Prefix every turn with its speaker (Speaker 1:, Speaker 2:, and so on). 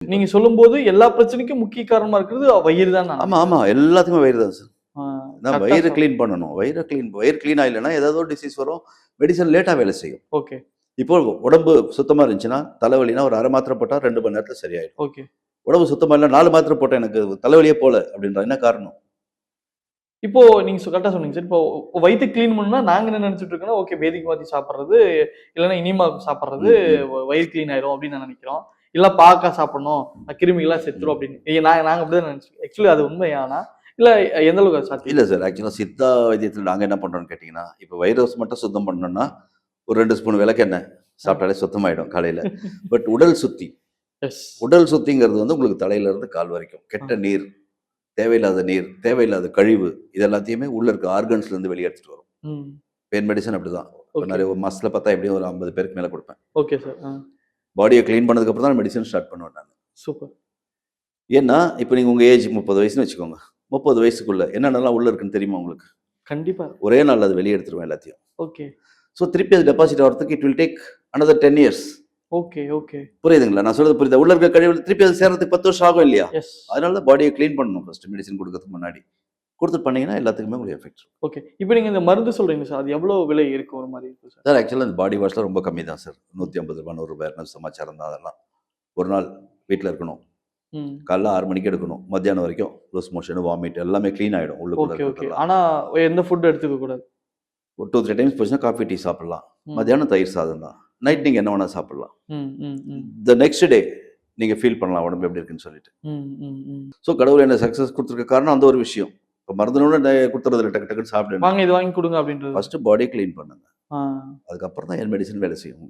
Speaker 1: நீங்க சொல்லும்போது எல்லா பிரச்சனைக்கும் முக்கிய காரணமா இருக்கிறது வயிறு தான்.
Speaker 2: ஆமா, ஆமா. எல்லாத்துக்குமே வயிறு தான் சார். நான்
Speaker 1: கரெக்ட்டா
Speaker 2: வயிறு கிளீன் பண்ணணும். வயிறு கிளீன் ஆயில்லன்னா ஏதாவது ஒரு டிசீஸ் வரும். மெடிசன் லேட்டா வேலை செய்யும்.
Speaker 1: ஓகே.
Speaker 2: இப்போ உடம்பு சுத்தமா இருந்துச்சுன்னா, தலைவலினா ஒரு 1/2 மாத்திரை போட்டா 2 மணி நேரத்துல சரியாயிடும்.
Speaker 1: ஓகே.
Speaker 2: உடம்பு சுத்தமா இல்ல 4 மாத்திரை போட்டேன் எனக்கு தலைவலியே போல அப்படின்றா என்ன காரணம்?
Speaker 1: இப்போ நீங்க கரெக்ட்டா சொன்னீங்க சார். இப்போ வயித்த கிளீன் பண்ணணும்னா நாங்க என்ன நெனச்சுட்டு இருக்கோம்னா, ஓகே பேதிக்கு மாத்தி சாப்பிடுறது, இல்லன்னா இனிமா சாப்பிடுறது வயிறு கிளீன் ஆயிரும் அப்படின்னு நான் நெனைக்கிறோம். இல்ல பாவக்கா சாப்பிடணும், கிருமிகள்லாம் செத்துரும் அப்படின்னு. நாங்க அப்படிதான் நெனச்சோம். ஆக்சுவலி அது உண்மையானா? இல்ல எந்த அளவுக்கு சாத்தியம்?
Speaker 2: இல்ல சார். ஆக்சுவலா சித்தா வைத்தியத்துல நாங்க என்ன பண்றோம்னு கேட்டீங்கன்னா, இப்ப வைரஸ் மட்டும் சுத்தம் பண்ணணும்னா, ஒரு 2 ஸ்பூன் விளக்கெண்ணெய் சாப்பிட்டாலே சுத்தமாயிடும் காலையில. பட் உடல் சுத்தி.
Speaker 1: எஸ்.
Speaker 2: உடல் சுத்திங்கிறது வந்து உங்களுக்கு தலையில இருந்து கால் வரைக்கும். கெட்ட நீர், தேவையில்லாத நீர், தேவையில்லாத கழிவு இது எல்லாத்தையுமே உள்ள இருக்க ஆர்கன்ஸ்ல இருந்து வெளிய எடுத்துட்டு வரும். பெயின் மெடிசன் அப்படிதான். நிறைய ஒரு மாசத்துல பார்த்தா எப்படியும் ஒரு 50 பேருக்கு மேல கொடுப்பேன்.
Speaker 1: Okay sir.
Speaker 2: பாடியை கிளீன் பண்ணதுக்கு அப்புறம் தான் மெடிசன் ஸ்டார்ட் பண்ணுவேன் நான்.
Speaker 1: சூப்பர்.
Speaker 2: ஏன்னா இப்போ நீங்க உங்க ஏஜ் 30 வயசுன்னு வச்சுக்கோங்க. 30 வயசுக்குள்ள என்னென்னலாம் உள்ள இருக்குன்னு தெரியுமா உங்களுக்கு?
Speaker 1: கண்டிப்பா.
Speaker 2: ஒரே நாள்ல அது வெளிய எடுத்துருவேன் எல்லாத்தையும்.
Speaker 1: ஓகே.
Speaker 2: சோ திருப்பி அது டெபாசிட் ஆகிறதுக்கு it will take another 10 years.
Speaker 1: Okay, okay.
Speaker 2: புரியுதுங்களா? நான் சொல்றது புரியுதா? உள்ள இருக்க கழிவு திருப்பி அது சேர்றதுக்கு 10 வருஷம் ஆகும் இல்லையா?
Speaker 1: எஸ்.
Speaker 2: அதனால தான் பாடியை கிளீன் பண்ணணும் ஃபர்ஸ்ட் மெடிசன் கொடுக்கறதுக்கு முன்னாடி. கொடுத்து பண்ணீங்கன்னா எல்லாத்துக்குமே உங்களுக்கு எஃபெக்ட் இருக்கும்.
Speaker 1: ஓகே. இப்போ நீங்க இந்த மருந்து சொல்றீங்க சார். அது எவ்வளவு விலை இருக்கும் ஒரு மாதிரி இருக்கும் சார்?
Speaker 2: சார் ஆக்சுவலா இந்த பாடி வாஷ்ல ரொம்ப கம்மி தான் சார். ரூ. 150 ரூ. 100 சமாச்சாரம் தான் அதெல்லாம். ஒரு நாள் வீட்ல இருக்கணும். காலைல 6 மணிக்கு எடுக்கணும். மத்தியானம் வரைக்கும் லூஸ் மோஷன், வாமிட் எல்லாமே க்ளீன் ஆயிடும் உள்ளுக்குள்ள
Speaker 1: ஓகே, ஓகே.
Speaker 2: இருக்கிறதெல்லாம்.
Speaker 1: ஆனா எந்த ஃபுட் எடுத்துக்க கூடாது?
Speaker 2: ஒரு 2, 3 டைம்ஸ் போச்சுன்னா காஃபி, டீ சாப்பிடலாம். மத்தியானம் தயிர் சாதம் தான். நைட் நீங்க என்ன வேணா சாப்பிடலாம். தி நெக்ஸ்ட் டே நீங்க ஃபீல் பண்ணலாம் உடம்பு எப்படி இருக்குன்னு சொல்லிட்டு. சோ கடவுள் என்ன சக்சஸ் கொடுத்திருக்க காரணம் அந்த ஒரு விஷயம். இப்ப மருந்துனோட கொடுத்துறதுல டக்கு டக்குன்னு சாப்பிடுங்க.
Speaker 1: வாங்க இது வாங்கி கொடுங்க அப்படின்றது.
Speaker 2: ஃபர்ஸ்ட் பாடி கிளீன் பண்ணுங்க. அதுக்கப்புறம் தான் என் மெடிசன் வேலை செய்யும்.